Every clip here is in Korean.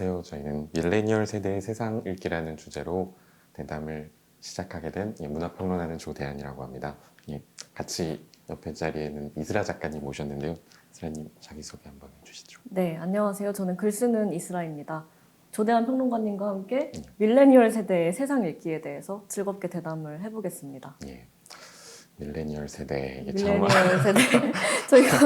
안녕하세요. 저희는 밀레니얼 세대의 세상 읽기라는 주제로 대담을 시작하게 된 문화평론하는 조대한이라고 합니다. 같이 옆에 자리에는 이슬아 작가님 모셨는데요. 이슬아님 자기소개 한번 해주시죠. 네, 안녕하세요. 저는 글 쓰는 이슬아입니다. 조대한 평론가님과 함께 밀레니얼 세대의 세상 읽기에 대해서 즐겁게 대담을 해보겠습니다. 예. 밀레니얼 세대 밀레니얼 세대 저희가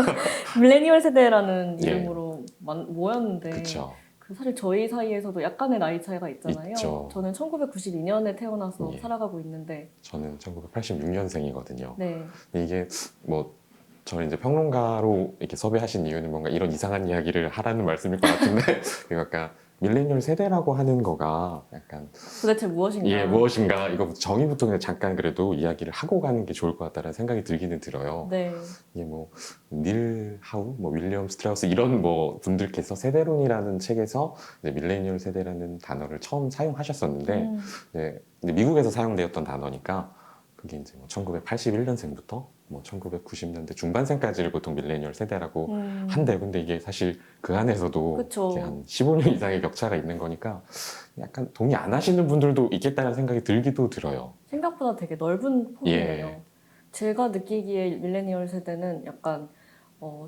밀레니얼 세대라는 예. 이름으로 모였는데 그쵸. 사실 저희 사이에서도 약간의 나이 차이가 있잖아요. 있죠. 저는 1992년에 태어나서 예. 살아가고 있는데 저는 1986년생이거든요. 네, 근데 이게 뭐 저를 이제 평론가로 이렇게 섭외하신 이유는 뭔가 이런 이상한 이야기를 하라는 말씀일 것 같은데 약간 밀레니얼 세대라고 하는 거가 약간 도대체 무엇인가? 예, 무엇인가 이거 정의부터 그냥 잠깐 그래도 이야기를 하고 가는 게 좋을 것 같다는 생각이 들기는 들어요. 네, 이게 뭐 닐 하우, 뭐 윌리엄 스트라우스 이런 뭐 분들께서 세대론이라는 책에서 이제 밀레니얼 세대라는 단어를 처음 사용하셨었는데 이제 미국에서 사용되었던 단어니까 그게 이제 뭐 1981년생부터 뭐 1990년대 중반생까지를 보통 밀레니얼 세대라고 한대. 근데 이게 사실 그 안에서도 그쵸. 이렇게 한 15년 이상의 격차가 있는 거니까 약간 동의 안 하시는 분들도 있겠다는 생각이 들기도 들어요. 생각보다 되게 넓은 폭이네요. 예. 제가 느끼기에 밀레니얼 세대는 약간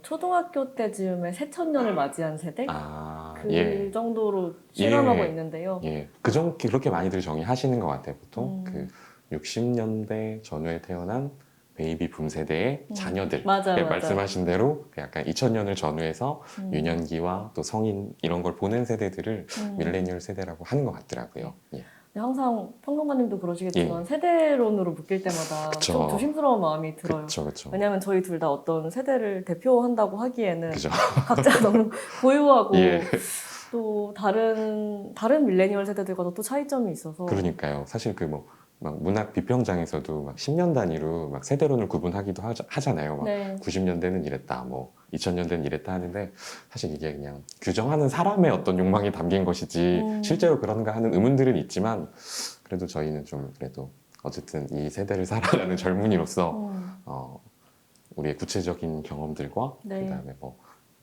초등학교 때쯤에 새천년을 맞이한 세대? 그 예. 정도로 실감하고 예. 있는데요. 예. 그렇게 많이들 정의하시는 것 같아요. 보통 그 60년대 전후에 태어난 베이비 붐 세대의 자녀들. 맞아요, 맞아요. 말씀하신 대로 그 약간 2000년을 전후해서 유년기와 또 성인 이런 걸 보낸 세대들을 밀레니얼 세대라고 하는 것 같더라고요. 예. 근데 항상 평론가님도 그러시겠지만 예. 세대론으로 묶일 때마다 그쵸. 좀 조심스러운 마음이 들어요. 그쵸. 왜냐하면 저희 둘 다 어떤 세대를 대표한다고 하기에는 그죠. 각자 너무 고유하고 예. 또 다른 밀레니얼 세대들과도 또 차이점이 있어서 그러니까요. 사실 그 뭐 막 문학 비평장에서도 막 10년 단위로 막 세대론을 구분하기도 하잖아요. 막 네. 90년대는 이랬다, 뭐 2000년대는 이랬다 하는데 사실 이게 그냥 규정하는 사람의 어떤 욕망이 담긴 것이지 실제로 그런가 하는 의문들은 있지만 그래도 저희는 좀 그래도 어쨌든 이 세대를 살아가는 젊은이로서 우리의 구체적인 경험들과 네. 그다음에 뭐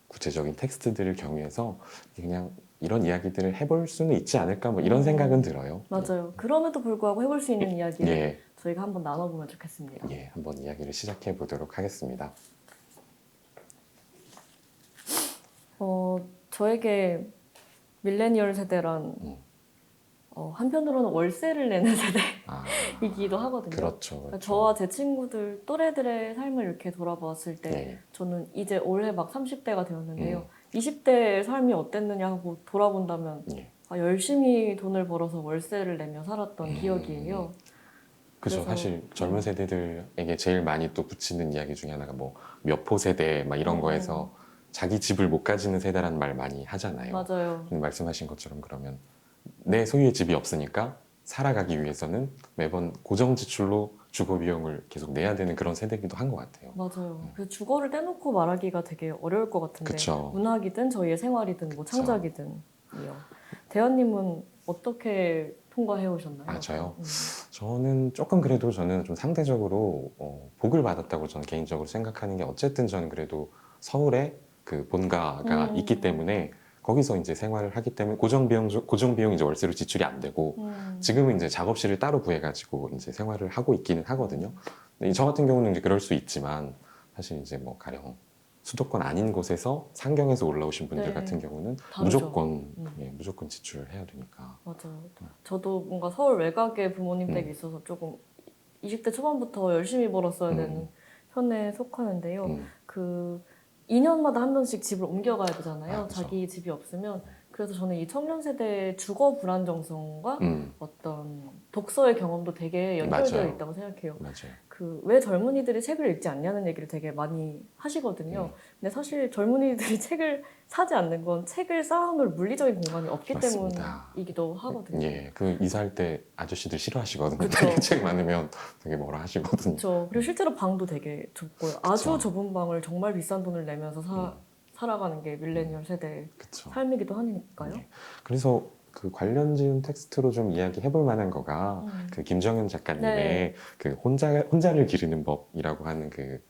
구체적인 텍스트들을 경유해서 그냥 이런 이야기들을 해볼 수는 있지 않을까 뭐 이런 생각은 들어요. 맞아요. 그럼에도 불구하고 해볼 수 있는 이야기를 예. 저희가 한번 나눠보면 좋겠습니다. 예, 한번 이야기를 시작해 보도록 하겠습니다. 저에게 밀레니얼 세대란 한편으로는 월세를 내는 세대이기도 하거든요. 그렇죠. 저와 제 친구들 또래들의 삶을 이렇게 돌아보았을 때 네. 저는 이제 올해 막 30대가 되었는데요. 20대의 삶이 어땠느냐 하고 돌아본다면 예. 열심히 돈을 벌어서 월세를 내며 살았던 기억이에요. 그죠. 그래서, 사실 젊은 세대들에게 제일 많이 또 붙이는 이야기 중에 하나가 뭐 몇포 세대 막 이런 거에서 자기 집을 못 가지는 세대라는 말 많이 하잖아요. 맞아요. 말씀하신 것처럼 그러면 내 소유의 집이 없으니까 살아가기 위해서는 매번 고정 지출로 주거 비용을 계속 내야 되는 그런 세대이기도 한 것 같아요. 맞아요. 그래서 주거를 떼놓고 말하기가 되게 어려울 것 같은데 그쵸. 문학이든 저희의 생활이든 뭐 창작이든요. 대현님은 어떻게 통과해 오셨나요? 저요? 저는 조금 그래도 저는 좀 상대적으로 복을 받았다고 저는 개인적으로 생각하는 게 어쨌든 저는 그래도 서울에 그 본가가 있기 때문에 거기서 이제 생활을 하기 때문에 고정 비용 이제 월세로 지출이 안 되고 지금은 이제 작업실을 따로 구해가지고 이제 생활을 하고 있기는 하거든요. 근데 저 같은 경우는 이제 그럴 수 있지만 사실 이제 뭐 가령 수도권 아닌 곳에서 상경에서 올라오신 분들 네. 같은 경우는 다르죠. 무조건 지출을 해야 되니까. 맞아요. 저도 뭔가 서울 외곽에 부모님 댁이 있어서 조금 20대 초반부터 열심히 벌었어야 되는 편에 속하는데요. 그 2년마다 한 번씩 집을 옮겨가야 되잖아요. 그쵸. 자기 집이 없으면. 그래서 저는 이 청년 세대의 주거 불안정성과 어떤 독서의 경험도 되게 연결되어 맞아요. 있다고 생각해요. 맞아요. 왜 젊은이들이 책을 읽지 않냐는 얘기를 되게 많이 하시거든요. 근데 사실 젊은이들이 책을 사지 않는 건 책을 쌓아놓을 물리적인 공간이 없기 맞습니다. 때문이기도 하거든요. 예, 그 이사할 때 아저씨들 싫어하시거든요. 그쵸. 되게 책 많으면 되게 뭐라 하시거든요. 그렇죠. 그리고 실제로 방도 되게 좁고요. 아주 그쵸. 좁은 방을 정말 비싼 돈을 내면서 살아가는 게 밀레니얼 세대의 그쵸. 삶이기도 하니까요. 예. 그래서 그 관련 지은 텍스트로 좀 이야기해 볼 만한 거가 그 김정은 작가님의 네. 그 혼자를 기르는 법이라고 하는 그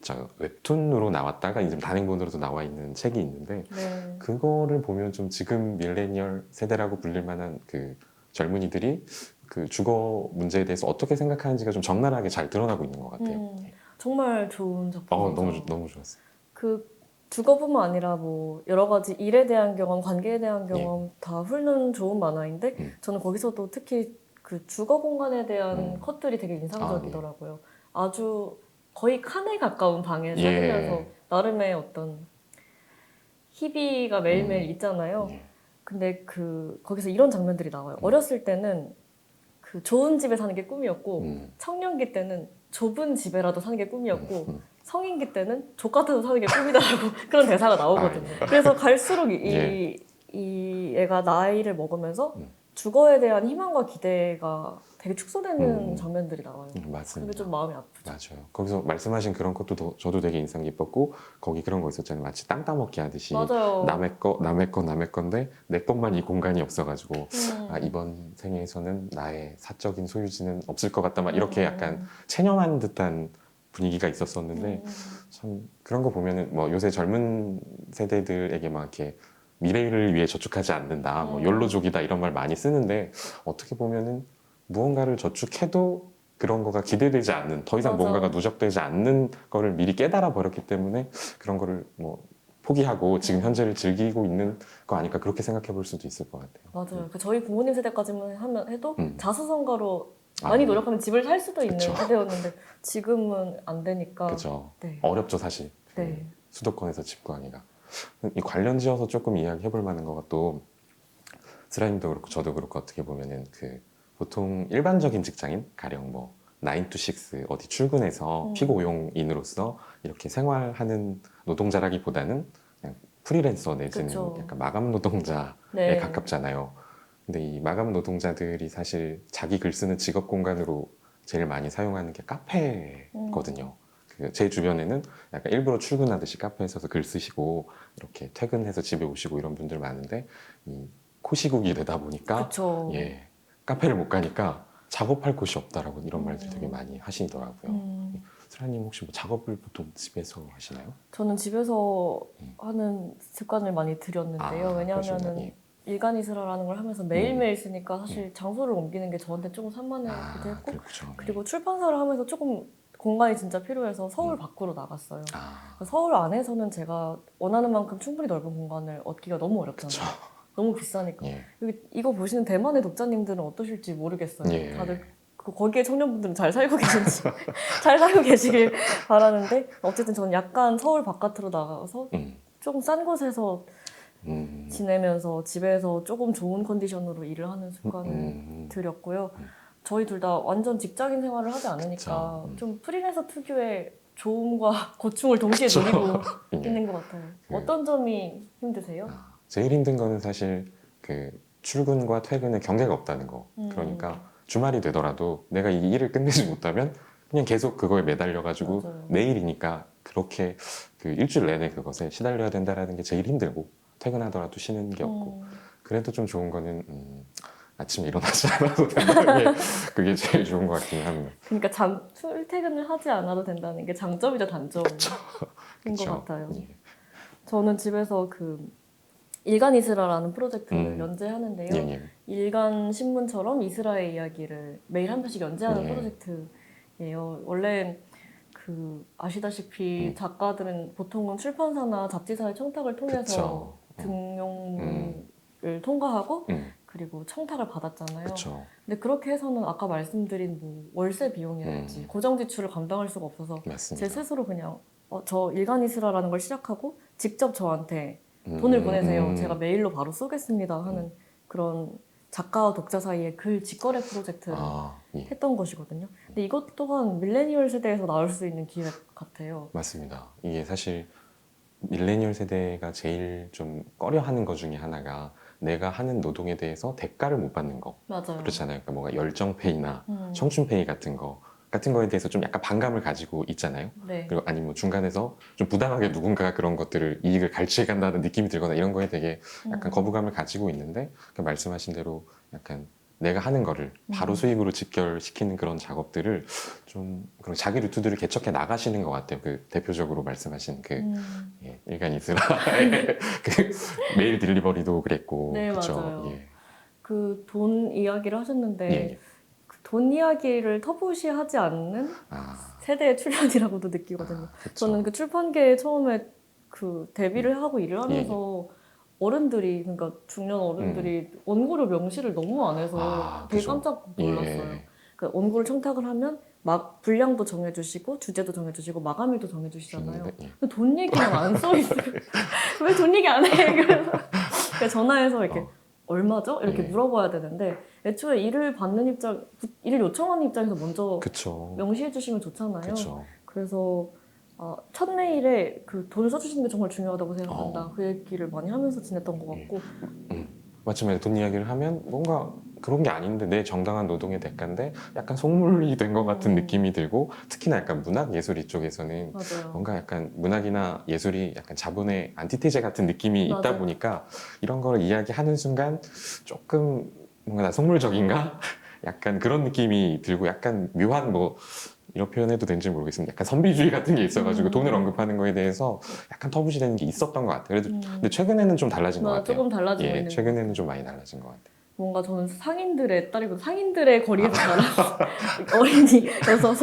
저 웹툰으로 나왔다가 이제 단행본으로도 나와 있는 책이 있는데 네. 그거를 보면 좀 지금 밀레니얼 세대라고 불릴 만한 그 젊은이들이 그 주거 문제에 대해서 어떻게 생각하는지가 좀 적나라하게 잘 드러나고 있는 것 같아요. 정말 좋은 작품이죠. 너무 좋았어요. 그 주거뿐만 아니라 뭐 여러 가지 일에 대한 경험, 관계에 대한 경험 다 훑는 좋은 만화인데 저는 거기서도 특히 그 주거 공간에 대한 컷들이 되게 인상적이더라고요. 아주 거의 칸에 가까운 방에 살면서 나름의 어떤 희비가 매일매일 있잖아요. 근데 그 거기서 이런 장면들이 나와요. 어렸을 때는 그 좋은 집에 사는 게 꿈이었고 청년기 때는 좁은 집에라도 사는 게 꿈이었고 성인기 때는 족 같아서 사는 게 꿈이다라고 그런 대사가 나오거든요. 그래서 갈수록 이 애가 나이를 먹으면서 주거에 대한 희망과 기대가 되게 축소되는 장면들이 나와요. 맞습니다. 그게 좀 마음이 아프죠. 맞아요. 거기서 말씀하신 그런 것도 저도 되게 인상 깊었고 거기 그런 거 있었잖아요. 마치 땅 따먹기 하듯이 맞아요. 남의 건데 내 것만 이 공간이 없어가지고 이번 생에서는 나의 사적인 소유지는 없을 것 같다 막 이렇게 약간 체념한 듯한 분위기가 있었었는데 참 그런 거 보면은 뭐 요새 젊은 세대들에게 막 이렇게 미래를 위해 저축하지 않는다, 뭐 욜로족이다 이런 말 많이 쓰는데 어떻게 보면은 무언가를 저축해도 그런 거가 기대되지 않는, 더 이상 맞아. 뭔가가 누적되지 않는 거를 미리 깨달아 버렸기 때문에 그런 거를 뭐 포기하고 지금 현재를 즐기고 있는 거 아닐까 그렇게 생각해 볼 수도 있을 것 같아요. 맞아요. 그 저희 부모님 세대까지만 해도 음. 자수성가로 많이 노력하면 집을 살 수도 있는 그쵸. 세대였는데 지금은 안 되니까. 그렇죠. 네. 어렵죠 사실. 네. 수도권에서 집 구하기가. 이 관련 지어서 조금 이야기해 볼 만한 것가 또 스라임도 그렇고 저도 그렇고 어떻게 보면은 그 보통 일반적인 직장인 가령 뭐 9 to 6 어디 출근해서 피고용인으로서 이렇게 생활하는 노동자라기보다는 그냥 프리랜서 내지는 그쵸. 약간 마감 노동자에 네. 가깝잖아요. 근데 이 마감 노동자들이 사실 자기 글 쓰는 직업 공간으로 제일 많이 사용하는 게 카페거든요. 제 주변에는 약간 일부러 출근하듯이 카페에 서서 글 쓰시고 이렇게 퇴근해서 집에 오시고 이런 분들 많은데 이 코시국이 되다 보니까 그쵸. 카페를 못 가니까 작업할 곳이 없다라고 이런 말들 되게 많이 하시더라고요. 스라님 혹시 뭐 작업을 보통 집에서 하시나요? 저는 집에서 하는 습관을 많이 들였는데요. 왜냐하면은 일간 이스라라는 걸 하면서 매일매일 쓰니까 사실 장소를 옮기는 게 저한테 조금 산만하기도 했고 그리고 출판사를 하면서 조금 공간이 진짜 필요해서 서울 밖으로 나갔어요. 서울 안에서는 제가 원하는 만큼 충분히 넓은 공간을 얻기가 너무 어렵잖아요. 너무 비싸니까. 여기 이거 보시는 대만의 독자님들은 어떠실지 모르겠어요. 다들 거기에 청년분들은 잘 살고 계신지 잘 살고 계시길 바라는데 어쨌든 저는 약간 서울 바깥으로 나가서 조금 싼 곳에서 지내면서 집에서 조금 좋은 컨디션으로 일을 하는 습관을 들였고요. 저희 둘 다 완전 직장인 생활을 하지 않으니까 좀 프리랜서 특유의 좋음과 고충을 동시에 누리고 있는 것 같아요. 어떤 점이 힘드세요? 제일 힘든 거는 사실 그 출근과 퇴근의 경계가 없다는 거. 그러니까 주말이 되더라도 내가 이 일을 끝내지 못하면 그냥 계속 그거에 매달려가지고 맞아요. 내일이니까 그렇게 그 일주일 내내 그것에 시달려야 된다라는 게 제일 힘들고 퇴근하더라도 쉬는 게 없고 그래도 좀 좋은 거는 아침에 일어나지 않아도 된다는 게 그게 제일 좋은 것 같긴 합니다. 그러니까 출퇴근을 하지 않아도 된다는 게 장점이자 단점인 것 같아요. 저는 집에서 그 일간 이스라라는 프로젝트를 연재하는데요. 일간 신문처럼 이스라엘 이야기를 매일 한 편씩 연재하는 프로젝트예요. 원래 그 아시다시피 작가들은 보통은 출판사나 잡지사의 청탁을 통해서 등용을 통과하고 그리고 청탁을 받았잖아요. 근데 그렇게 해서는 아까 말씀드린 뭐 월세 비용이랄지 고정 지출을 감당할 수가 없어서 제 스스로 그냥 저 일간 이스라라는 걸 시작하고 직접 저한테 돈을 보내세요. 제가 메일로 바로 쏘겠습니다 하는 그런 작가와 독자 사이의 글 직거래 프로젝트를 했던 것이거든요. 근데 이것 또한 밀레니얼 세대에서 나올 수 있는 기획 같아요. 맞습니다. 이게 사실 밀레니얼 세대가 제일 좀 꺼려하는 것 중에 하나가 내가 하는 노동에 대해서 대가를 못 받는 거. 맞아요. 그렇잖아요. 그러니까 뭔가 열정페이나 청춘페이 같은 거에 대해서 좀 약간 반감을 가지고 있잖아요. 그리고 아니면 뭐 중간에서 좀 부당하게 누군가가 그런 것들을 이익을 갈취해 간다는 느낌이 들거나 이런 거에 되게 약간 거부감을 가지고 있는데 말씀하신 대로 약간 내가 하는 거를 바로 수익으로 직결시키는 그런 작업들을 좀 그런 자기 루트들을 개척해 나가시는 것 같아요. 그 대표적으로 말씀하신 그 예, 일간 이스라 그 메일 딜리버리도 그랬고 네, 그쵸? 맞아요. 예. 그 돈 이야기를 하셨는데 예, 예. 그 돈 이야기를 터부시하지 않는 아, 세대의 출현이라고도 느끼거든요. 그쵸. 저는 그 출판계에 처음에 그 데뷔를 하고 일을 예, 하면서 어른들이 그러니까 중년 어른들이 원고료 명시를 너무 안 해서 아, 되게 그죠. 깜짝 놀랐어요. 예. 그 원고를 청탁을 하면 막 분량도 정해주시고 주제도 정해주시고 마감일도 정해주시잖아요. 주는데, 예. 근데 돈 얘기만 안 써 있어요. 왜 돈 얘기 안 해? 그래서 전화해서 이렇게 어. 얼마죠? 이렇게 예. 물어봐야 되는데 애초에 일을 받는 입장, 일을 요청하는 입장에서 먼저 그쵸. 명시해 주시면 좋잖아요. 그쵸. 그래서 첫 메일에 그 돈을 써주시는 게 정말 중요하다고 생각한다. 어. 그 얘기를 많이 하면서 지냈던 것 예. 같고. 마침에 돈 이야기를 하면 뭔가 그런 게 아닌데 내 정당한 노동의 대가인데 약간 속물이 된 것 같은 느낌이 들고 특히나 약간 문학 예술 이쪽에서는 맞아요. 뭔가 약간 문학이나 예술이 약간 자본의 안티테제 같은 느낌이 있다 맞아요. 보니까 이런 걸 이야기하는 순간 조금 뭔가 나 속물적인가? 약간 그런 느낌이 들고 약간 묘한 뭐 이런 표현해도 되는지 모르겠습니다. 약간 선비주의 같은 게 있어가지고 돈을 언급하는 거에 대해서 약간 터부시되는 게 있었던 것 같아요. 그래도 근데 최근에는 좀 달라진 것 같아요. 조금 달라지고 예, 있는 것 최근에는 같아요. 좀 많이 달라진 것 같아요. 뭔가 저는 상인들의 딸이고 상인들의 거리에서 자란 어린이여서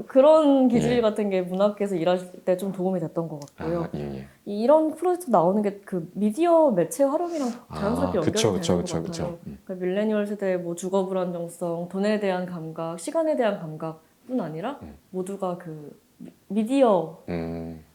그런 기질 예. 같은 게 문학계에서 일하실 때 좀 도움이 됐던 것 같고요. 아, 예, 예. 이런 프로젝트 나오는 게 그 미디어 매체 활용이랑 자연스럽게 연결이 그쵸, 되는 그쵸, 것 그쵸, 같아요. 그쵸. 그러니까 밀레니얼 세대의 뭐 주거 불안정성, 돈에 대한 감각, 시간에 대한 감각뿐 아니라 모두가 그 미디어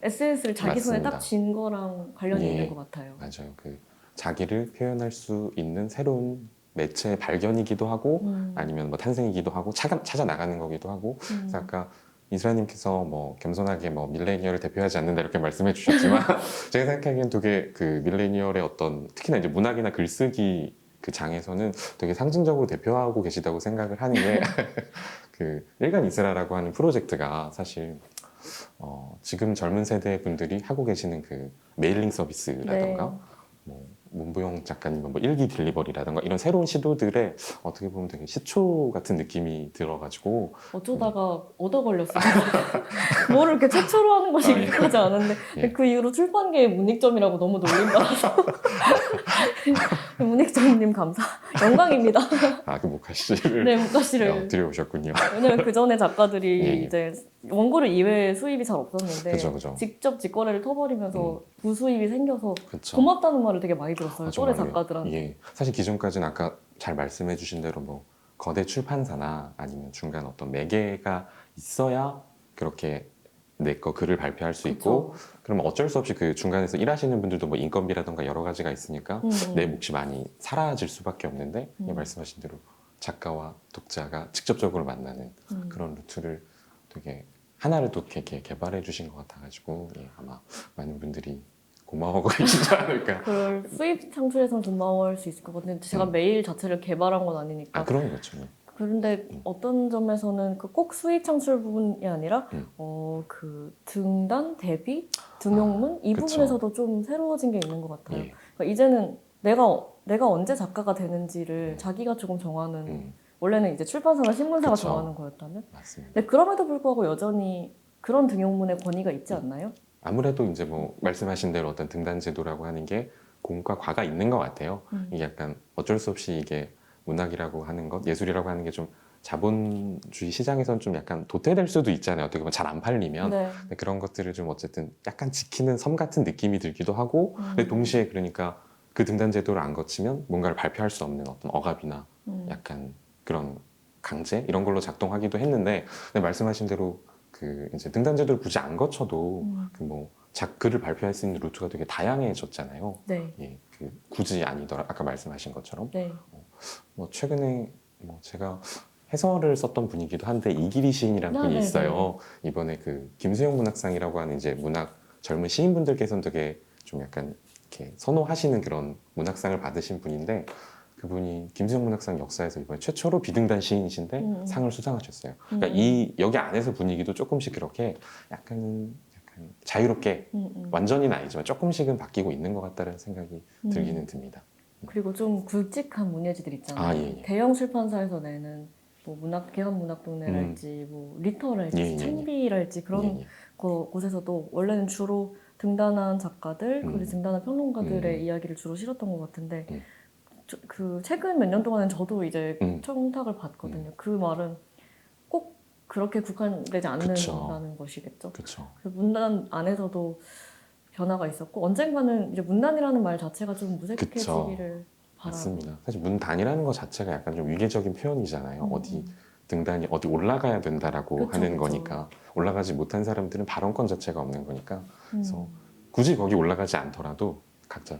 에센스를 자기 손에 딱 맞습니다. 쥔 거랑 관련이 예, 있는 것 같아요. 맞아요. 그 자기를 표현할 수 있는 새로운 매체 발견이기도 하고 아니면 뭐 탄생이기도 하고 찾아 나가는 거기도 하고 그래서 아까 이스라님께서 뭐 겸손하게 뭐 밀레니얼을 대표하지 않는다 이렇게 말씀해 주셨지만 제가 생각하기엔 되게 그 밀레니얼의 어떤 특히나 이제 문학이나 글쓰기 그 장에서는 되게 상징적으로 대표하고 계시다고 생각을 하는 게 그 일간 이스라라고 하는 프로젝트가 사실 지금 젊은 세대 분들이 하고 계시는 그 메일링 서비스라던가 네. 뭐 문부영 작가님은 뭐 일기 딜리버리라던가 이런 새로운 시도들에 어떻게 보면 되게 시초 같은 느낌이 들어가지고 어쩌다가 얻어 걸렸어요. 뭐를 이렇게 최초로 하는 것이 예. 익숙하지 않은데 예. 그 이후로 출판계의 문익점이라고 너무 놀림받아서 문익점님 감사 영광입니다. 그 모카씨를 네, 문과씨를 들여오셨군요. 왜냐면 그 전에 작가들이 예, 예. 이제 원고를 이외에 수입이 잘 없었는데 그죠, 그죠. 직접 직거래를 터버리면서 부수입이 생겨서 그쵸. 고맙다는 말을 되게 많이 들었어요. 또래 정말요. 작가들한테. 예. 사실 기존까지는 아까 잘 말씀해 주신 대로 뭐 거대 출판사나 아니면 중간 어떤 매개가 있어야 그렇게 내 거 글을 발표할 수 있고 그러면 어쩔 수 없이 그 중간에서 일하시는 분들도 뭐 인건비라던가 여러 가지가 있으니까 내 몫이 많이 사라질 수밖에 없는데 말씀하신 대로 작가와 독자가 직접적으로 만나는 그런 루트를 되게 하나를 또 이렇게 개발해 주신 것 같아가지고 예, 아마 많은 분들이 고마워하고 계시지 않을까. 그걸 수입 창출에선 고마워할 수 있을 것 같은데 제가 메일 자체를 개발한 건 아니니까. 그런 거죠. 그런데 어떤 점에서는 그 꼭 수익 창출 부분이 아니라 그 등단, 데뷔, 등용문 이 그쵸. 부분에서도 좀 새로워진 게 있는 것 같아요. 예. 그러니까 이제는 내가 언제 작가가 되는지를 자기가 조금 정하는 원래는 이제 출판사나 신문사가 그쵸. 정하는 거였다면 맞습니다. 근데 그럼에도 불구하고 여전히 그런 등용문의 권위가 있지 않나요? 아무래도 이제 뭐 말씀하신 대로 어떤 등단 제도라고 하는 게 공과 과가 있는 것 같아요. 이게 약간 어쩔 수 없이 이게 문학이라고 하는 것, 예술이라고 하는 게 좀 자본주의 시장에선 좀 약간 도태될 수도 있잖아요. 어떻게 보면 잘 안 팔리면. 네. 근데 그런 것들을 좀 어쨌든 약간 지키는 섬 같은 느낌이 들기도 하고 근데 동시에 그러니까 그 등단 제도를 안 거치면 뭔가를 발표할 수 없는 어떤 억압이나 약간 그런 강제 이런 걸로 작동하기도 했는데 근데 말씀하신 대로 그 이제 등단 제도를 굳이 안 거쳐도 그 뭐 글을 발표할 수 있는 루트가 되게 다양해졌잖아요. 네. 예, 그 굳이 아니더라 아까 말씀하신 것처럼 네. 뭐 최근에 뭐 제가 해설을 썼던 분이기도 한데 이기리 시인이라는 분이 네네. 있어요. 이번에 그 김수영 문학상이라고 하는 이제 문학 젊은 시인분들께서는 되게 좀 약간 이렇게 선호하시는 그런 문학상을 받으신 분인데 그분이 김수영 문학상 역사에서 이번에 최초로 비등단 시인이신데 상을 수상하셨어요. 그러니까 이 여기 안에서 분위기도 조금씩 그렇게 약간 자유롭게 완전히는 아니지만 조금씩은 바뀌고 있는 것 같다는 생각이 들기는 듭니다. 그리고 좀 굵직한 문예지들 있잖아요. 아, 예, 예. 대형 출판사에서 내는 뭐 개헌문학동네랄지 뭐 리터랄지 예, 예, 예. 창비랄지 그런 예, 예. 곳에서도 원래는 주로 등단한 작가들 그리고 등단한 평론가들의 음. 이야기를 주로 실었던 것 같은데 음. 그 최근 몇 년 동안은 저도 이제 음. 청탁을 받거든요. 그 말은 꼭 그렇게 국한되지 않는다는 그쵸. 것이겠죠. 그렇죠. 그래서 문단 안에서도 변화가 있었고 언젠가는 이제 문단이라는 말 자체가 좀 무색해지기를 바라고. 맞습니다. 사실 문단이라는 것 자체가 약간 좀 위계적인 표현이잖아요. 어디 음. 등단이 어디 올라가야 된다라고 그쵸, 하는 그쵸. 거니까 올라가지 못한 사람들은 발언권 자체가 없는 거니까 그래서 음. 굳이 거기 올라가지 않더라도 각자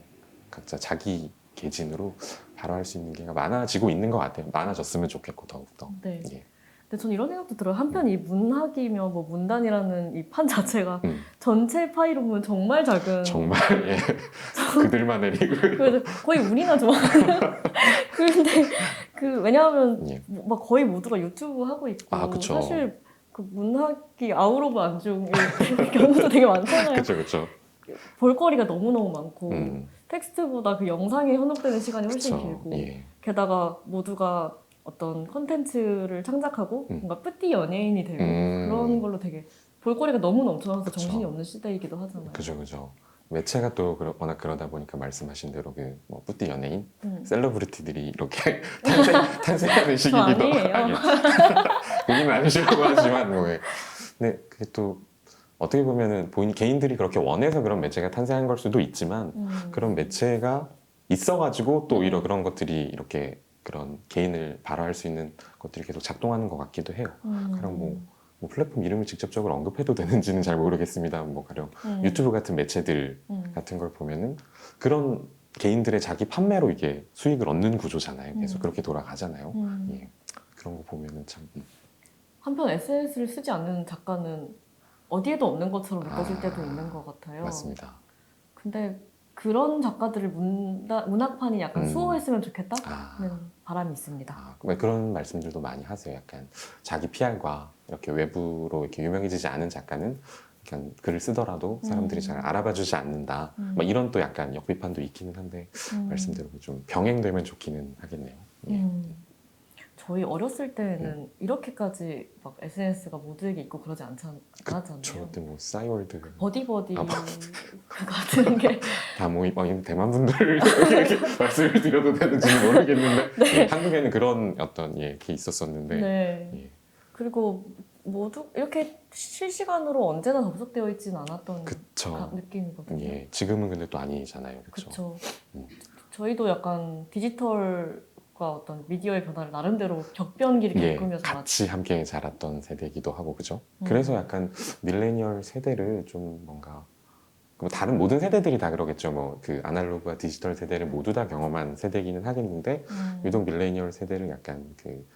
자기 계진으로 발언할 수 있는 게 많아지고 있는 것 같아요. 많아졌으면 좋겠고 더욱더. 네. 예. 근데 전 이런 생각도 들어요. 한편 이 문학이며 뭐 문단이라는 이 판 자체가 전체 파이로 보면 정말 작은. 정말 예. 그들만의 리그. 그래서 거의 운이나 좋아하는. 근데 왜냐하면 예. 막 거의 모두가 유튜브 하고 있고 아, 그쵸. 사실 그 문학이 아웃 오브 안중일 경우도 되게 많잖아요. 그렇죠. 볼거리가 너무너무 많고 텍스트보다 그 영상에 현혹되는 시간이 훨씬 그쵸. 길고 예. 게다가 모두가 어떤 컨텐츠를 창작하고 뭔가 뿌띠 연예인이 되고 그런 걸로 되게 볼거리가 너무 넘쳐나서 그쵸. 정신이 없는 시대이기도 하잖아요. 그죠. 매체가 또 워낙 그러다 보니까 말씀하신 대로 뭐 뿌띠 연예인, 셀러브리티들이 이렇게 탄생하는 시기기도 아니에요. 여기는 아니시라고 하지만 뭐. 근데 그게 또 어떻게 보면은 개인들이 그렇게 원해서 그런 매체가 탄생한 걸 수도 있지만 그런 매체가 있어가지고 또 오히려 그런 것들이 이렇게 그런 개인을 발화할 수 있는 것들이 계속 작동하는 것 같기도 해요. 그럼 뭐 플랫폼 이름을 직접적으로 언급해도 되는지는 잘 모르겠습니다. 뭐 가령 유튜브 같은 매체들 같은 걸 보면은 그런 개인들의 자기 판매로 이게 수익을 얻는 구조잖아요. 계속 그렇게 돌아가잖아요. 예. 그런 거 보면은 참. 한편 SNS를 쓰지 않는 작가는 어디에도 없는 것처럼 느껴질 때도 있는 것 같아요. 맞습니다. 근데 그런 작가들을 문학판이 약간 수호했으면 좋겠다는 바람이 있습니다. 그런 말씀들도 많이 하세요. 약간 자기 PR과 이렇게 외부로 이렇게 유명해지지 않은 작가는 그냥 글을 쓰더라도 사람들이 잘 알아봐주지 않는다. 막 이런 또 약간 역비판도 있기는 한데 말씀대로 좀 병행되면 좋기는 하겠네요. 예. 저희 어렸을 때는 이렇게까지 막 SNS가 모두에게 있고 그러지 않잖아요. 그때 뭐 싸이월드 버디버디 같은 게 다 모임 대만 분들 이렇게 말씀을 드려도 되는지는 모르겠는데 네. 한국에는 그런 어떤 게 있었었는데 네. 예. 그리고 모두 이렇게 실시간으로 언제나 접속되어 있지는 않았던 느낌이거든요. 예. 지금은 근데 또 아니잖아요. 그렇죠. 저희도 약간 디지털과 어떤 미디어의 변화를 나름대로 격변기를 겪으면서 같이 함께 자랐던 세대이기도 하고 그죠? 그래서 약간 밀레니얼 세대를 좀 뭔가 다른 모든 세대들이 다 그러겠죠. 뭐 그 아날로그와 디지털 세대를 모두 다 경험한 세대이기는 하겠는데 유독 밀레니얼 세대를 약간 그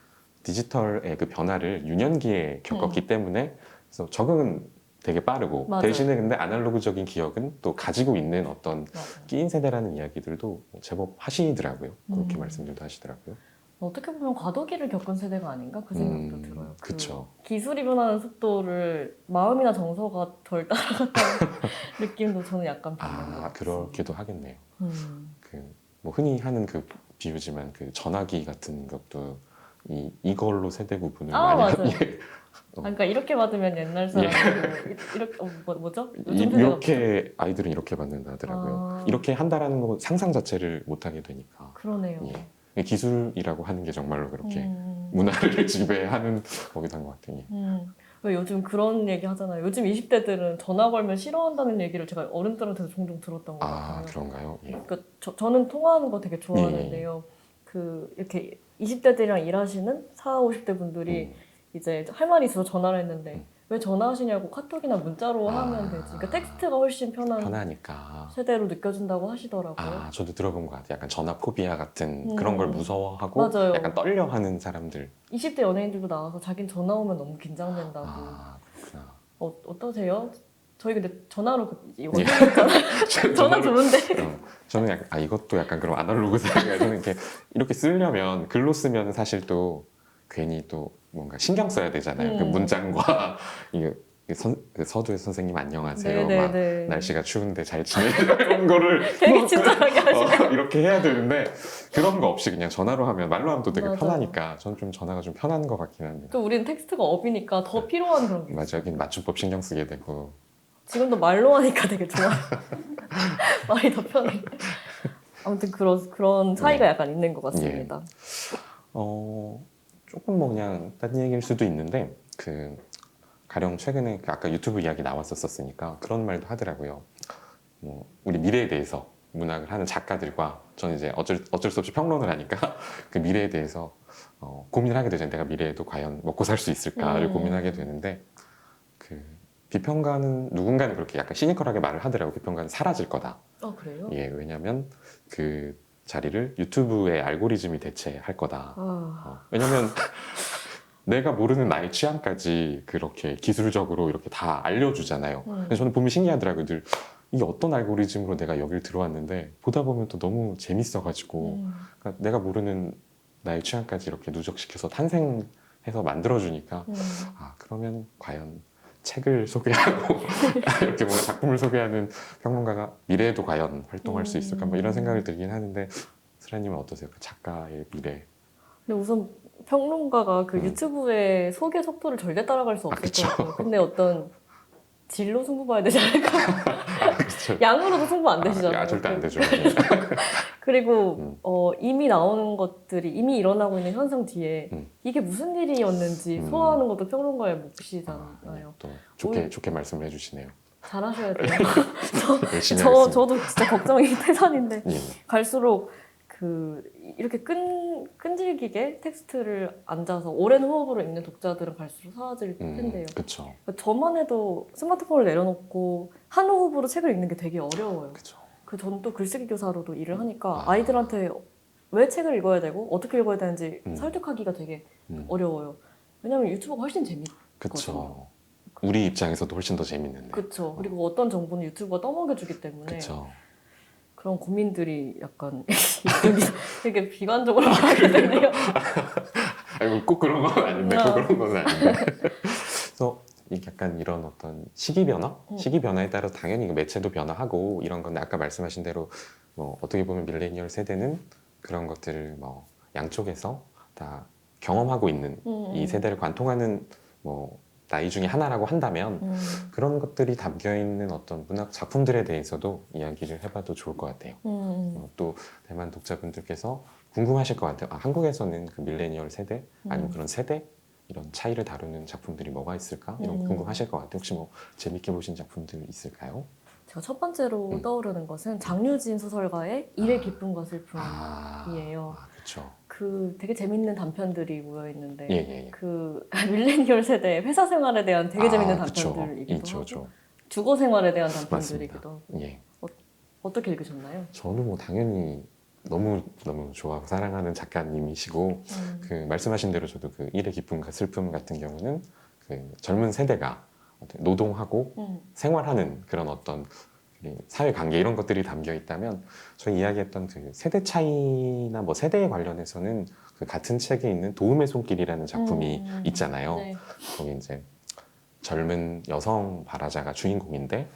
디지털의 그 변화를 유년기에 겪었기 때문에 그래서 적응은 되게 빠르고 맞아요. 대신에 근데 아날로그적인 기억은 또 가지고 있는 어떤 맞아요. 끼인 세대라는 이야기들도 제법 하시더라고요. 그렇게 말씀들도 하시더라고요. 어떻게 보면 과도기를 겪은 세대가 아닌가 그 생각도 들어요. 그쵸. 기술이 변하는 속도를 마음이나 정서가 덜 따라갔다는 느낌도 저는 약간 받는 것 같아요. 그렇기도 하겠네요. 뭐 흔히 하는 그 비유지만 그 전화기 같은 것도 이걸로 세대 구분을 많이 맞아요. 그러니까 이렇게 받으면 옛날 사람이고 이렇게 뭐죠? 요즘 세대가 이렇게 아이들은 이렇게 받는다더라고요. 이렇게 한다라는 거 상상 자체를 못 하게 되니까. 그러네요. 기술이라고 하는 게 정말로 그렇게 문화를 지배하는 거기도 한 것 같아요. 왜 요즘 그런 얘기 하잖아요. 요즘 20대들은 전화 걸면 싫어한다는 얘기를 제가 어른들한테도 종종 들었던 것 같아요. 그런가요? 예. 그러니까 저는 통화하는 거 되게 좋아하는데요. 이렇게 20대들이랑 일하시는 40, 50대 분들이 이제 할 말이 있어서 전화를 했는데 왜 전화하시냐고 카톡이나 문자로 하면 되지. 그러니까 텍스트가 훨씬 편하니까 세대로 느껴진다고 하시더라고요. 저도 들어본 것 같아요. 약간 전화 포비아 같은 그런 걸 무서워하고 맞아요. 약간 떨려하는 사람들. 20대 연예인들도 나와서 자긴 전화 오면 너무 긴장된다고. 그렇구나. 어떠세요? 저희 근데 전화로 전화 좋은데. 저는 약간 이것도 약간 그런 아날로그 세대가 저는 이렇게 쓰려면 글로 쓰면 사실 또 괜히 또 뭔가 신경 써야 되잖아요. 그 문장과 이게 그 서두에 선생님 안녕하세요. 막 네네네. 날씨가 추운데 잘 지내요? 이런 거를 되게 친절하게 하시네요. 이렇게 해야 되는데 그런 거 없이 그냥 전화로 하면 말로 하면 또 되게 맞아요. 편하니까 저는 좀 전화가 좀 편한 것 같긴 합니다. 또 우리는 텍스트가 업이니까 더 필요한 그런 게 있어요. 맞아요. 여긴 맞춤법 신경 쓰게 되고. 지금도 말로 하니까 되게 좋아요. 말이 더 편해. 아무튼 그런 차이가 약간 있는 것 같습니다. 조금 뭐 그냥 딴 얘기일 수도 있는데 가령 최근에 아까 유튜브 이야기 나왔었으니까 그런 말도 하더라고요. 뭐 우리 미래에 대해서 문학을 하는 작가들과 저는 이제 어쩔 수 없이 평론을 하니까 그 미래에 대해서 고민을 하게 되죠. 내가 미래에도 과연 먹고 살 수 있을까를 고민하게 되는데 그 비평가는 누군가는 그렇게 약간 시니컬하게 말을 하더라고요. 비평가는 사라질 거다. 그래요? 예, 왜냐면 그 자리를 유튜브의 알고리즘이 대체할 거다. 왜냐면 내가 모르는 나의 취향까지 그렇게 기술적으로 이렇게 다 알려주잖아요. 그래서 저는 보면 신기하더라고요. 늘 이게 어떤 알고리즘으로 내가 여길 들어왔는데 보다 보면 또 너무 재밌어가지고 그러니까 내가 모르는 나의 취향까지 이렇게 누적시켜서 탄생해서 만들어주니까 그러면 과연 책을 소개하고 이렇게 뭔가 작품을 소개하는 평론가가 미래에도 과연 활동할 수 있을까 뭐 이런 생각을 들긴 하는데 슬아님은 어떠세요? 그 작가의 미래. 근데 우선 평론가가 그 유튜브의 소개 속도를 절대 따라갈 수 없을 그쵸. 것 같아요. 근데 어떤 질로 승부 봐야 되지 않을까요? 그렇죠. 양으로도 승부 안 되시잖아요. 절대 안 되죠. 그리고 이미 나오는 것들이 이미 일어나고 있는 현상 뒤에 이게 무슨 일이었는지 소화하는 것도 평론가의 몫이잖아요. 또 좋게 말씀을 해주시네요. 잘하셔야 돼요. 열심히 하겠습니다. 저도 진짜 걱정이 태산인데 예. 갈수록 이렇게 끈질기게 텍스트를 앉아서 오랜 호흡으로 읽는 독자들은 갈수록 사라질 텐데요. 그렇죠. 저만 해도 스마트폰을 내려놓고 한 호흡으로 책을 읽는 게 되게 어려워요. 그렇죠. 저는 또 글쓰기 교사로도 일을 하니까 아이들한테 왜 책을 읽어야 되고 어떻게 읽어야 되는지 설득하기가 되게 어려워요. 왜냐면 유튜브가 훨씬 재밌거든요. 그렇죠. 우리 입장에서도 훨씬 더 재밌는데. 그렇죠. 그리고 어떤 정보는 유튜브가 떠먹여주기 때문에 그렇죠. 그런 고민들이 약간 되게 비관적으로 말하게 되네요. 아니, 꼭 그런 건 아닌데, 꼭 그런 건 아닌데. 그래서 약간 이런 어떤 시기 변화? 시기 변화에 따라 당연히 매체도 변화하고 이런 건데 아까 말씀하신 대로 뭐 어떻게 보면 밀레니얼 세대는 그런 것들을 뭐 양쪽에서 다 경험하고 있는 이 세대를 관통하는 뭐 나이 중에 하나라고 한다면 그런 것들이 담겨있는 어떤 문학 작품들에 대해서도 이야기를 해봐도 좋을 것 같아요. 또 대만 독자분들께서 궁금하실 것 같아요. 한국에서는 그 밀레니얼 세대 아니면 그런 세대 이런 차이를 다루는 작품들이 뭐가 있을까? 이런 거 궁금하실 것 같아요. 혹시 뭐 재밌게 보신 작품들 있을까요? 제가 첫 번째로 떠오르는 것은 장유진 소설가의 일의 기쁨과 슬픔이에요. 그렇죠. 되게 재밌는 단편들이 모여 있는데 예. 밀레니얼 세대의 회사 생활에 대한 되게 재밌는 그쵸. 단편들이기도 있죠. 하고 주거 생활에 대한 단편들이기도 하고 예. 어떻게 읽으셨나요? 저는 뭐 당연히 너무 좋아하고 사랑하는 작가님이시고 그 말씀하신 대로 저도 그 일의 기쁨과 슬픔 같은 경우는 그 젊은 세대가 노동하고 생활하는 그런 어떤 사회 관계 이런 것들이 담겨 있다면 저희 이야기했던 그 세대 차이나 뭐 세대에 관련해서는 그 같은 책에 있는 도움의 손길이라는 작품이 있잖아요. 네. 거기 이제 젊은 여성 발화자가 주인공인데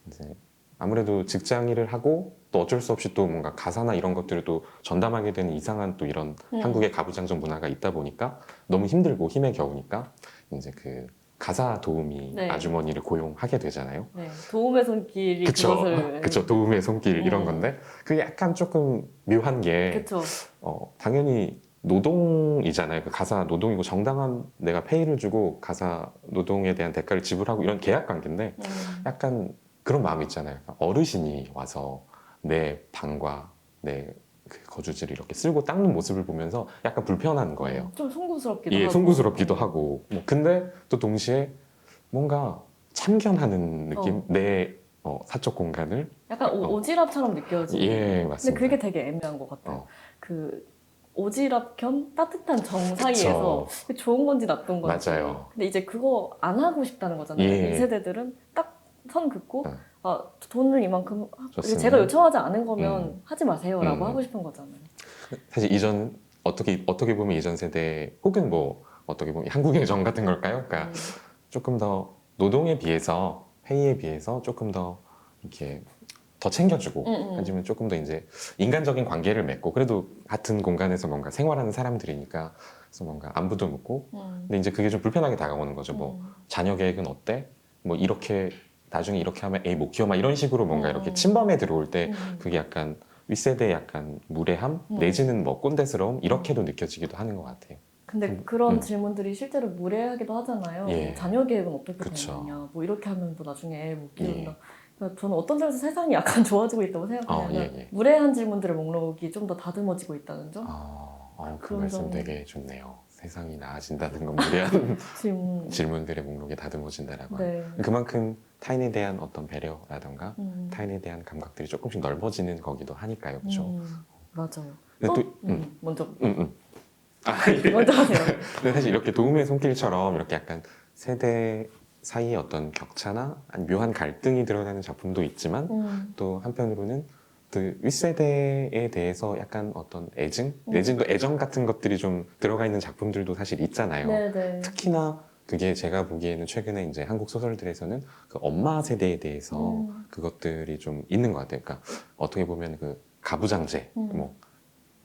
이제 아무래도 직장 일을 하고 또 어쩔 수 없이 또 뭔가 가사나 이런 것들을 또 전담하게 되는 이상한 또 이런 한국의 가부장적 문화가 있다 보니까 너무 힘들고 힘에 겨우니까 이제 그 가사 도우미 아주머니를 고용하게 되잖아요. 네, 도움의 손길이 그것을 그쵸, 도움의 손길 이런 건데 그게 약간 조금 묘한 게 그쵸. 당연히 노동이잖아요. 그 가사 노동이고 정당한 내가 페이를 주고 가사 노동에 대한 대가를 지불하고 이런 계약 관계인데 약간 그런 마음이 있잖아요. 어르신이 와서 내 방과 내 그 거주지를 이렇게 쓸고 닦는 모습을 보면서 약간 불편한 거예요. 좀 송구스럽기도 하고. 송구스럽기도 하고. 뭐 근데 또 동시에 뭔가 참견하는 느낌? 내 사적 공간을 약간 오지랖처럼 느껴지는. 예, 맞습니다. 근데 그게 되게 애매한 것 같아요. 그 오지랖 겸 따뜻한 정 사이에서 좋은 건지 나쁜 건지. 맞아요. 근데 이제 그거 안 하고 싶다는 거잖아요. 이 세대들은 딱 선 긋고 돈을 이만큼 좋습니다. 제가 요청하지 않은 거면 하지 마세요라고 하고 싶은 거잖아요. 사실 이전 어떻게 보면 이전 세대 혹은 뭐 어떻게 보면 한국의 정 같은 걸까요? 그러니까 조금 더 노동에 비해서 회의에 비해서 조금 더 이렇게 더 챙겨주고 하지만 조금 더 이제 인간적인 관계를 맺고 그래도 같은 공간에서 뭔가 생활하는 사람들이니까 그래서 뭔가 안부도 묻고 근데 이제 그게 좀 불편하게 다가오는 거죠. 뭐 자녀 계획은 어때? 뭐 이렇게 나중에 이렇게 하면 애 못 키워 막 이런 식으로 뭔가 이렇게 침범에 들어올 때 그게 약간 윗세대의 약간 무례함 내지는 뭐 꼰대스러움 이렇게도 느껴지기도 하는 것 같아요. 근데 그런 질문들이 실제로 무례하기도 하잖아요. 예. 뭐 자녀 계획은 어떻게 그쵸. 되느냐, 뭐 이렇게 하면 뭐 나중에 애 못 키운다. 예. 그러니까 저는 어떤 점에서 세상이 약간 좋아지고 있다고 생각하냐면 예. 무례한 질문들의 목록이 좀 더 다듬어지고 있다는 점. 그 그런 말씀 점. 되게 좋네요. 세상이 나아진다는 건 무례한 질문. 질문들의 목록이 다듬어진다라고 네. 하는 그만큼 타인에 대한 어떤 배려라던가 음. 타인에 대한 감각들이 조금씩 넓어지는 거기도 하니까요. 그렇죠? 맞아요. 근데 또, 또 먼저. 예. 먼저 하세요. 근데 사실 이렇게 도움의 손길처럼 이렇게 약간 세대 사이의 어떤 격차나 아니 묘한 갈등이 드러나는 작품도 있지만 또 한편으로는 그 윗세대에 대해서 약간 어떤 애증 내지는 또 애정 같은 것들이 좀 들어가 있는 작품들도 사실 있잖아요. 네네. 특히나 그게 제가 보기에는 최근에 이제 한국 소설들에서는 그 엄마 세대에 대해서 그것들이 좀 있는 것 같아요. 그러니까 어떻게 보면 그 가부장제, 뭐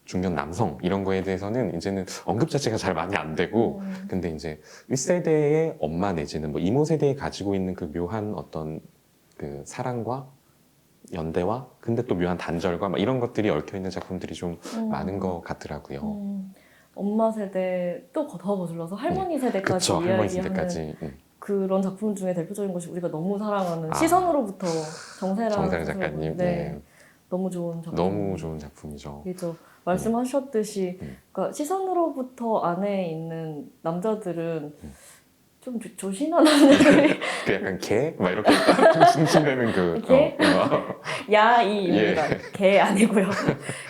중년 남성 이런 거에 대해서는 이제는 언급 자체가 잘 많이 안 되고 근데 이제 윗세대의 엄마 내지는 뭐 이모 세대에 가지고 있는 그 묘한 어떤 그 사랑과 연대와 근데 또 묘한 단절과 막 이런 것들이 얽혀 있는 작품들이 좀 많은 것 같더라고요. 엄마 세대 또 더 거슬러서 할머니 세대까지 그쵸, 할머니 이야기하는 세대까지. 그런 작품 중에 대표적인 것이 우리가 너무 사랑하는 시선으로부터 정세라는 정세라 소설. 작가님, 네. 예. 너무 좋은 작품. 너무 좋은 작품이죠. 그죠. 말씀하셨듯이 그러니까 시선으로부터 안에 있는 남자들은 좀 조신한 남자들이 그 약간 개? 막 이렇게 싱싱대는 그 개? 야이입니다. 개 아니고요.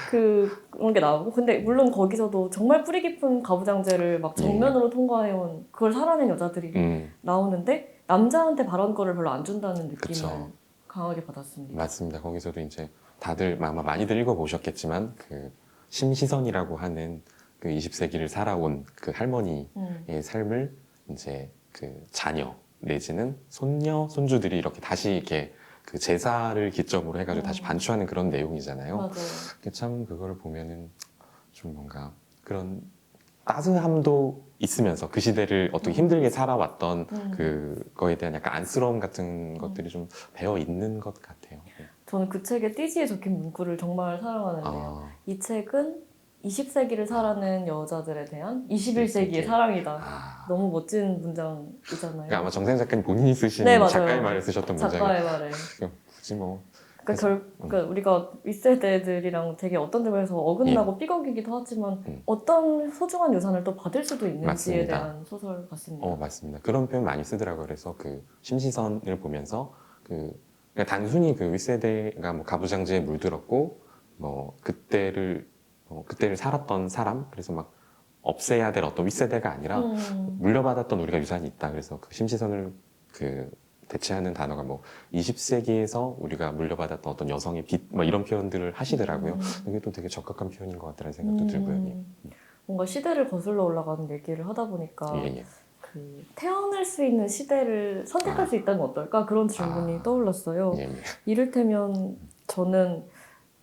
그런 게 나오고 근데 물론 거기서도 정말 뿌리 깊은 가부장제를 막 정면으로 통과해온 그걸 살아낸 여자들이 나오는데 남자한테 발언권을 별로 안 준다는 느낌을 그쵸. 강하게 받았습니다. 맞습니다. 거기서도 이제 다들 아마 많이들 읽어보셨겠지만 그 심시선이라고 하는 그 20세기를 살아온 그 할머니의 삶을 이제 그 자녀 내지는 손녀, 손주들이 이렇게 다시 이렇게 그 제사를 기점으로 해가지고 다시 반추하는 그런 내용이잖아요. 맞아요. 참 그거를 보면은 좀 뭔가 그런 따스함도 있으면서 그 시대를 어떻게 힘들게 살아왔던 그거에 대한 약간 안쓰러움 같은 것들이 좀 배어 있는 것 같아요. 저는 그 책의 띠지에 적힌 문구를 정말 사랑하는데요. 이 책은 20세기를 살아낸 여자들에 대한 21세기의 사랑이다. 너무 멋진 문장이잖아요. 그러니까 아마 정생 작가님 본인이 쓰신 네, 맞아요. 작가의 말을 쓰셨던 문장이 작가의 말에. 굳이 뭐 그러니까 우리가 윗세대들이랑 되게 어떤 점에서 어긋나고 삐걱이기도 하지만 어떤 소중한 유산을 또 받을 수도 있는지에 맞습니다. 대한 소설 같습니다. 맞습니다. 그런 표현 많이 쓰더라고요. 그래서 그 심시선을 보면서 그러니까 단순히 그 윗세대가 뭐 가부장제에 물들었고 뭐 그때를 살았던 사람 그래서 막 없애야 될 어떤 윗세대가 아니라 물려받았던 우리가 유산이 있다. 그래서 그 심시선을 그 대체하는 단어가 뭐 20세기에서 우리가 물려받았던 어떤 여성의 빛, 뭐 이런 표현들을 하시더라고요. 이게 또 되게 적합한 표현인 것 같다는 생각도 들고요. 예. 뭔가 시대를 거슬러 올라가는 얘기를 하다 보니까 예. 그 태어날 수 있는 시대를 선택할 수 있다면 어떨까? 그런 질문이 떠올랐어요. 예. 이를테면 저는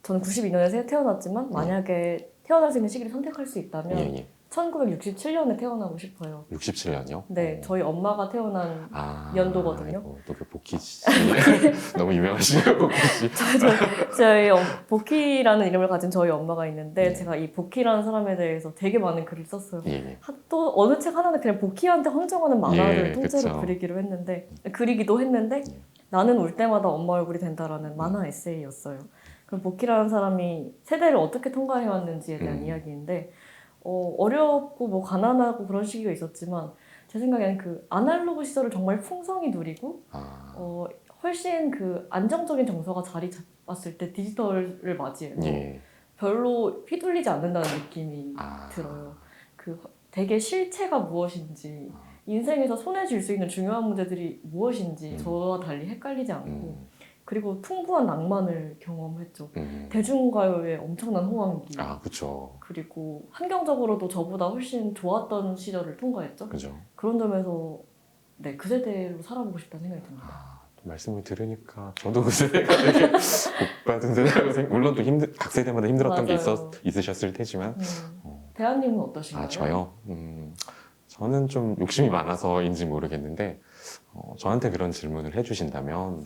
92년에 태어났지만 만약에 태어날 수 있는 시기를 선택할 수 있다면 1967년에 태어나고 싶어요. 67년이요? 네, 저희 엄마가 태어난 연도거든요. 또 그 복희 씨 너무 유명하시네요, 복희 씨. 저희 복희라는 이름을 가진 저희 엄마가 있는데 제가 이 복희라는 사람에 대해서 되게 많은 글을 썼어요. 또 어느 책 하나는 그냥 복희한테 헌정하는 만화를 통째로 그리기도 했는데 나는 울 때마다 엄마 얼굴이 된다라는 만화 에세이였어요. 그럼 복희라는 사람이 세대를 어떻게 통과해왔는지에 대한 이야기인데 어렵고 뭐 가난하고 그런 시기가 있었지만 제 생각에는 그 아날로그 시절을 정말 풍성히 누리고 훨씬 그 안정적인 정서가 자리 잡았을 때 디지털을 맞이해서 별로 휘둘리지 않는다는 느낌이 들어요. 그 되게 실체가 무엇인지 인생에서 손에 쥘 수 있는 중요한 문제들이 무엇인지 저와 달리 헷갈리지 않고 그리고 풍부한 낭만을 경험했죠. 대중가요의 엄청난 호황기. 그렇죠. 그리고 환경적으로도 저보다 훨씬 좋았던 시절을 통과했죠. 그죠. 그런 점에서 네, 그 세대로 살아보고 싶다는 생각이 듭니다. 말씀을 들으니까 저도 그 세대가 되게 복 받은 세대라고 물론 또 각 세대마다 힘들었던 게 맞아요. 있으셨을 테지만 대한님은 어떠신가요? 저요? 저는 좀 욕심이 많아서인지 모르겠는데 저한테 그런 질문을 해주신다면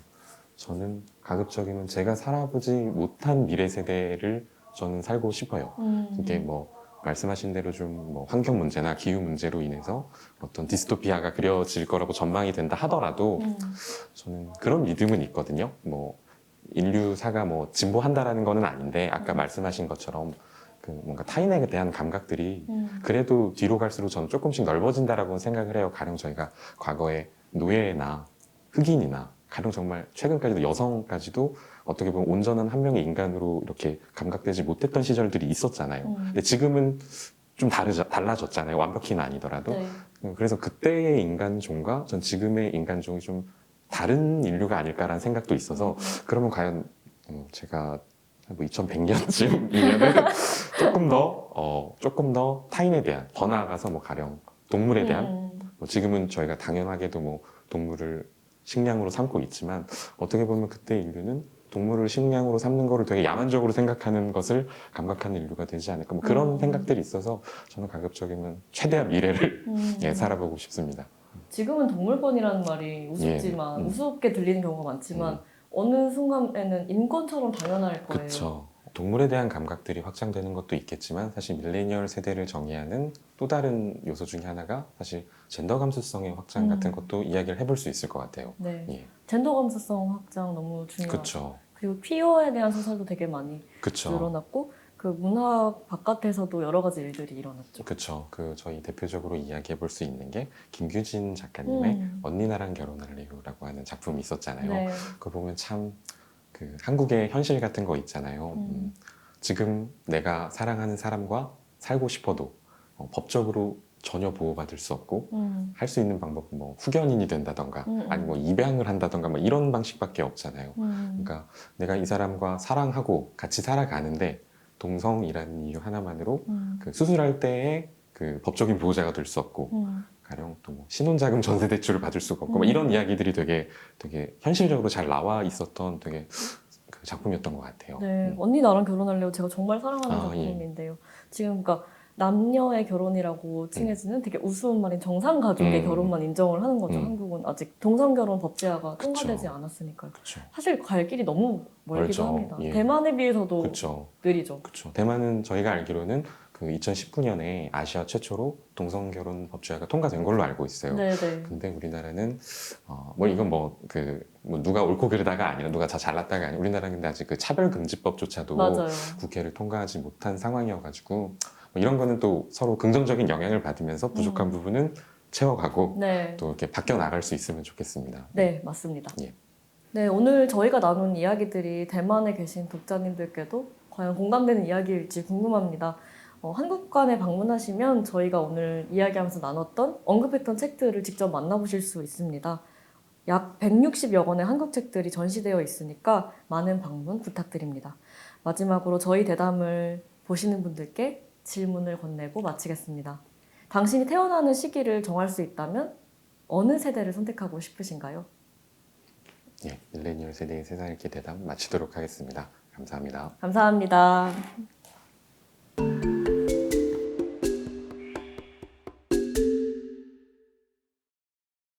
저는 가급적이면 제가 살아보지 못한 미래 세대를 저는 살고 싶어요. 이게 뭐 말씀하신 대로 좀 뭐 환경 문제나 기후 문제로 인해서 어떤 디스토피아가 그려질 거라고 전망이 된다 하더라도 저는 그런 믿음은 있거든요. 뭐 인류사가 뭐 진보한다라는 거는 아닌데 아까 말씀하신 것처럼 그 뭔가 타인에 대한 감각들이 그래도 뒤로 갈수록 저는 조금씩 넓어진다라고 생각을 해요. 가령 저희가 과거에 노예나 흑인이나 가령 정말 최근까지도 여성까지도 어떻게 보면 온전한 한 명의 인간으로 이렇게 감각되지 못했던 시절들이 있었잖아요. 근데 지금은 좀 달라졌잖아요. 완벽히는 아니더라도. 네. 그래서 그때의 인간종과 전 지금의 인간종이 좀 다른 인류가 아닐까라는 생각도 있어서 그러면 과연 제가 뭐 2100년쯤이면은 조금 더 타인에 대한 더 나아가서 뭐 가령 동물에 대한 뭐 지금은 저희가 당연하게도 뭐 동물을 식량으로 삼고 있지만 어떻게 보면 그때 인류는 동물을 식량으로 삼는 거를 되게 야만적으로 생각하는 것을 감각하는 인류가 되지 않을까 뭐 그런 생각들이 있어서 저는 가급적이면 최대한 미래를 예, 살아보고 싶습니다. 지금은 동물권이라는 말이 우습지만 우습게 들리는 경우가 많지만 어느 순간에는 인권처럼 당연할 거예요. 그렇죠. 동물에 대한 감각들이 확장되는 것도 있겠지만 사실 밀레니얼 세대를 정의하는 또 다른 요소 중에 하나가 사실 젠더 감수성의 확장 같은 것도 이야기를 해볼 수 있을 것 같아요. 네. 예. 젠더 감수성 확장 너무 중요하죠. 그렇죠. 그리고 퀴어에 대한 소설도 되게 많이 그렇죠. 늘어났고 그 문학 바깥에서도 여러 가지 일들이 일어났죠. 그렇죠. 그 저희 대표적으로 이야기해 볼 수 있는 게 김규진 작가님의 언니 나랑 결혼할래요라고 하는 작품이 있었잖아요. 네. 그거 보면 참 그 한국의 현실 같은 거 있잖아요. 지금 내가 사랑하는 사람과 살고 싶어도 법적으로 전혀 보호받을 수 없고 할 수 있는 방법은 뭐 후견인이 된다던가 아니면 뭐 입양을 한다던가 뭐 이런 방식밖에 없잖아요. 그러니까 내가 이 사람과 사랑하고 같이 살아가는데 동성이라는 이유 하나만으로 그 수술할 때의 그 법적인 보호자가 될 수 없고 가령 또 뭐 신혼자금 전세 대출을 받을 수가 없고 뭐 이런 이야기들이 되게 현실적으로 잘 나와 있었던 되게 그 작품이었던 것 같아요. 네, 언니 나랑 결혼할래요. 제가 정말 사랑하는 작품인데요. 지금 그러니까 남녀의 결혼이라고 칭해지는 되게 우스운 말인 정상 가족의 결혼만 인정을 하는 거죠. 한국은 아직 동성 결혼 법제화가 통과되지 않았으니까요. 그쵸. 사실 갈 길이 너무 멀기도 멀죠. 합니다. 예. 대만에 비해서도 그쵸. 느리죠. 그렇죠. 대만은 저희가 알기로는 그 2019년에 아시아 최초로 동성 결혼 법제화가 통과된 걸로 알고 있어요. 네네. 근데 우리나라는 뭐 이건 뭐 누가 옳고 그르다가 아니라 누가 더 잘났다가 아니라 우리나라는 근데 아직 그 차별금지법조차도 맞아요. 국회를 통과하지 못한 상황이어가지고 뭐 이런 거는 또 서로 긍정적인 영향을 받으면서 부족한 부분은 채워가고 네. 또 이렇게 바뀌어 나갈 수 있으면 좋겠습니다. 네, 맞습니다. 예. 네, 오늘 저희가 나눈 이야기들이 대만에 계신 독자님들께도 과연 공감되는 이야기일지 궁금합니다. 한국관에 방문하시면 저희가 오늘 이야기하면서 나눴던 언급했던 책들을 직접 만나보실 수 있습니다. 약 160여 권의 한국 책들이 전시되어 있으니까 많은 방문 부탁드립니다. 마지막으로 저희 대담을 보시는 분들께 질문을 건네고 마치겠습니다. 당신이 태어나는 시기를 정할 수 있다면 어느 세대를 선택하고 싶으신가요? 예, 밀레니얼 세대의 세상 읽기 대담 마치도록 하겠습니다. 감사합니다. 감사합니다.